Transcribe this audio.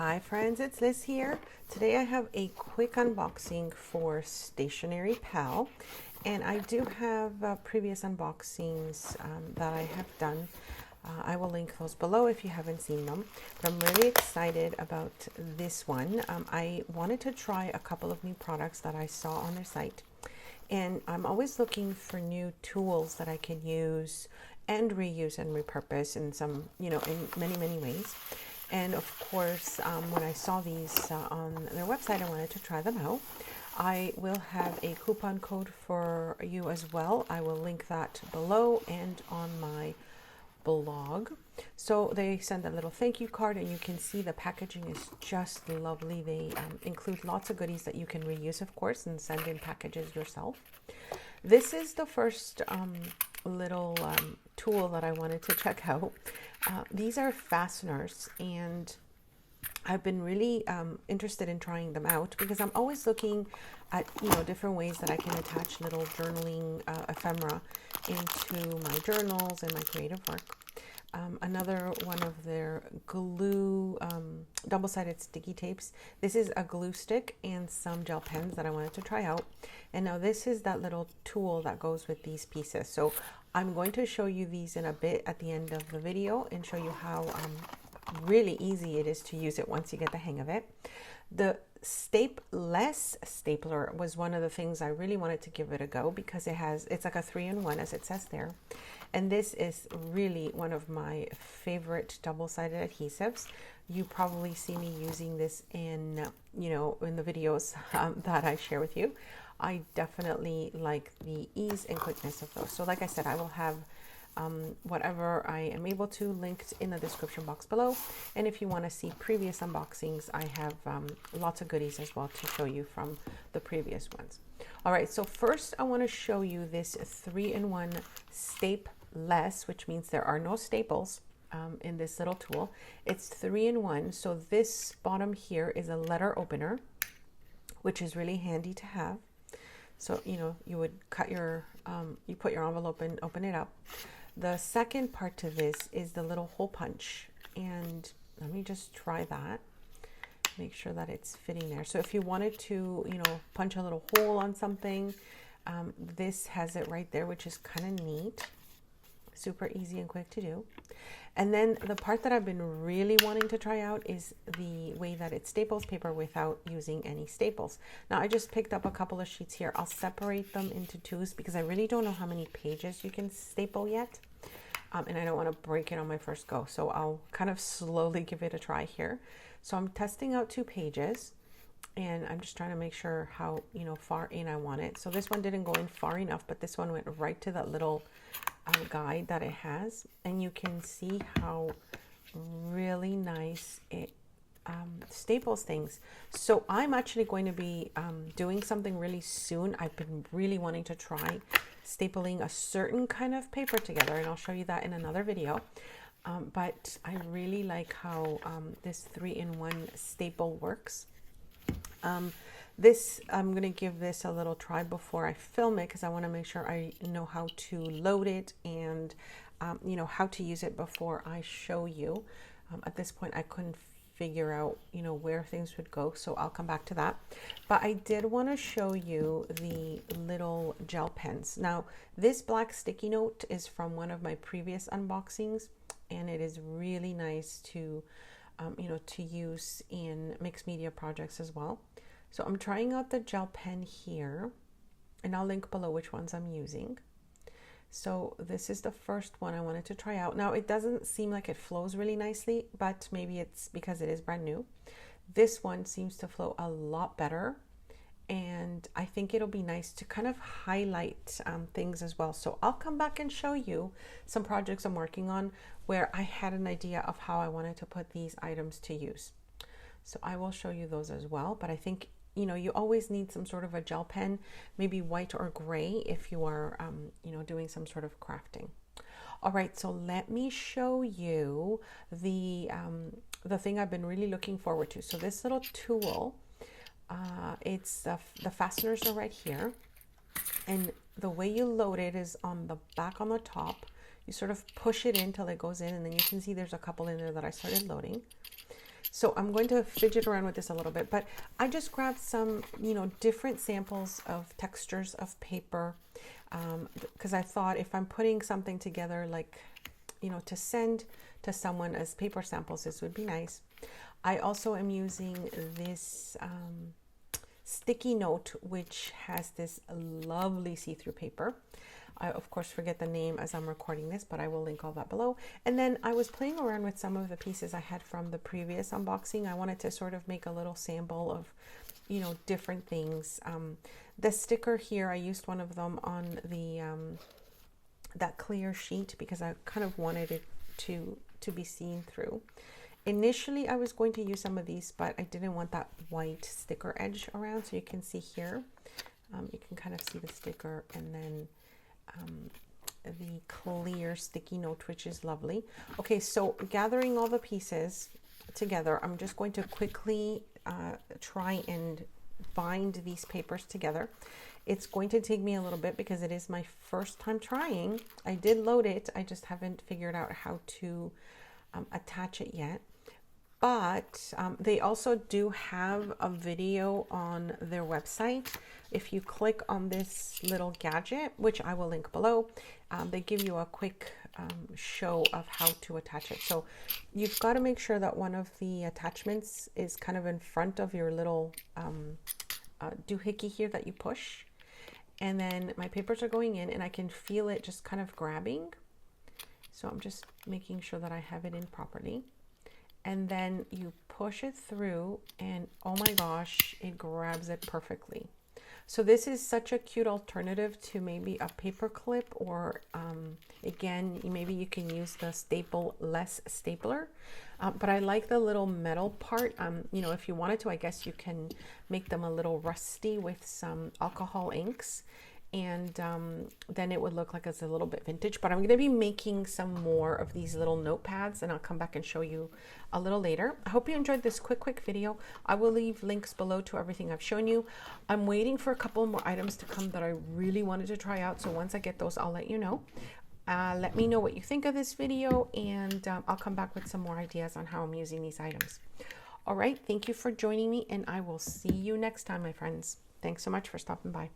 Hi friends, it's Liz here. Today I have a quick unboxing for Stationery Pal, and I do have previous unboxings that I have done. I will link those below if you haven't seen them, but I'm really excited about this one. I wanted to try a couple of new products that I saw on their site, and I'm always looking for new tools that I can use and reuse and repurpose in some, in many ways. And of course, when I saw these on their website, I wanted to try them out. I will have a coupon code for you as well. I will link that below and on my blog. So they send a little thank you card, and you can see the packaging is just lovely. They include lots of goodies that you can reuse, of course, and send in packages yourself. This is the first little tool that I wanted to check out. These are fasteners, and I've been really interested in trying them out because I'm always looking at different ways that I can attach little journaling ephemera into my journals and my creative work. Another one of their glue double-sided sticky tapes. This is a glue stick and some gel pens that I wanted to try out. And now this is that little tool that goes with these pieces. So I'm going to show you these in a bit at the end of the video and show you how really easy it is to use it once you get the hang of it. The stapeless stapler was one of the things I really wanted to give it a go because it's like a 3-in-1, as it says there. And this is really one of my favorite double-sided adhesives. You probably see me using this in the videos that I share with you. I definitely like the ease and quickness of those. So like I said, I will have whatever I am able to linked in the description box below. And if you want to see previous unboxings, I have lots of goodies as well to show you from the previous ones. All right, so first I want to show you this 3-in-1 stapeless, which means there are no staples in this little tool. It's 3-in-1. So this bottom here is a letter opener, which is really handy to have. So, you would cut your, you put your envelope and open it up. The second part to this is the little hole punch. And let me just try that. Make sure that it's fitting there. So if you wanted to, punch a little hole on something, this has it right there, which is kind of neat. Super easy and quick to do. And then the part that I've been really wanting to try out is the way that it staples paper without using any staples. Now I just picked up a couple of sheets here. I'll separate them into twos because I really don't know how many pages you can staple yet. And I don't want to break it on my first go. So I'll kind of slowly give it a try here. So I'm testing out 2 pages. And I'm just trying to make sure how, far in I want it. So this one didn't go in far enough, but this one went right to that little guide that it has. And you can see how really nice it staples things. So I'm actually going to be doing something really soon. I've been really wanting to try stapling a certain kind of paper together, and I'll show you that in another video. But I really like how this 3-in-1 staple works. I'm going to give this a little try before I film it because I want to make sure I know how to load it and, how to use it before I show you. At this point, I couldn't figure out, where things would go, so I'll come back to that. But I did want to show you the little gel pens. Now, this black sticky note is from one of my previous unboxings, and it is really nice to to use in mixed media projects as well. So I'm trying out the gel pen here, and I'll link below which ones I'm using. So this is the first one I wanted to try out. Now it doesn't seem like it flows really nicely, but maybe it's because it is brand new. This one seems to flow a lot better, and I think it'll be nice to kind of highlight things as well. So I'll come back and show you some projects I'm working on where I had an idea of how I wanted to put these items to use. So I will show you those as well. But I think, you always need some sort of a gel pen, maybe white or gray if you are, doing some sort of crafting. All right, so let me show you the thing I've been really looking forward to. So this little tool, it's the fasteners are right here, and the way you load it is on the back on the top. You sort of push it in till it goes in, and then you can see there's a couple in there that I started loading. So I'm going to fidget around with this a little bit, but I just grabbed some, different samples of textures of paper, because I thought if I'm putting something together, like, to send to someone as paper samples, this would be nice. I also am using this sticky note, which has this lovely see-through paper. I, of course, forget the name as I'm recording this, but I will link all that below. And then I was playing around with some of the pieces I had from the previous unboxing. I wanted to sort of make a little sample of, different things. The sticker here, I used one of them on the that clear sheet because I kind of wanted it to be seen through. Initially, I was going to use some of these, but I didn't want that white sticker edge around. So you can see here, you can kind of see the sticker, and then the clear sticky note, which is lovely. Okay, so gathering all the pieces together, I'm just going to quickly try and bind these papers together. It's going to take me a little bit because it is my first time trying. I did load it, I just haven't figured out how to attach it yet. But they also do have a video on their website. If you click on this little gadget, which I will link below, they give you a quick show of how to attach it. So you've got to make sure that one of the attachments is kind of in front of your little doohickey here that you push. And then my papers are going in and I can feel it just kind of grabbing. So I'm just making sure that I have it in properly. And then you push it through and oh my gosh, it grabs it perfectly. So this is such a cute alternative to maybe a paper clip, or again, maybe you can use the staple-less stapler. But I like the little metal part. If you wanted to, I guess you can make them a little rusty with some alcohol inks. And then it would look like it's a little bit vintage. But I'm going to be making some more of these little notepads, and I'll come back and show you a little later. I hope you enjoyed this quick video. I will leave links below to everything I've shown you. I'm waiting for a couple more items to come that I really wanted to try out. So once I get those, I'll let you know. Let me know what you think of this video, and I'll come back with some more ideas on how I'm using these items. All right, thank you for joining me, and I will see you next time, my friends. Thanks so much for stopping by.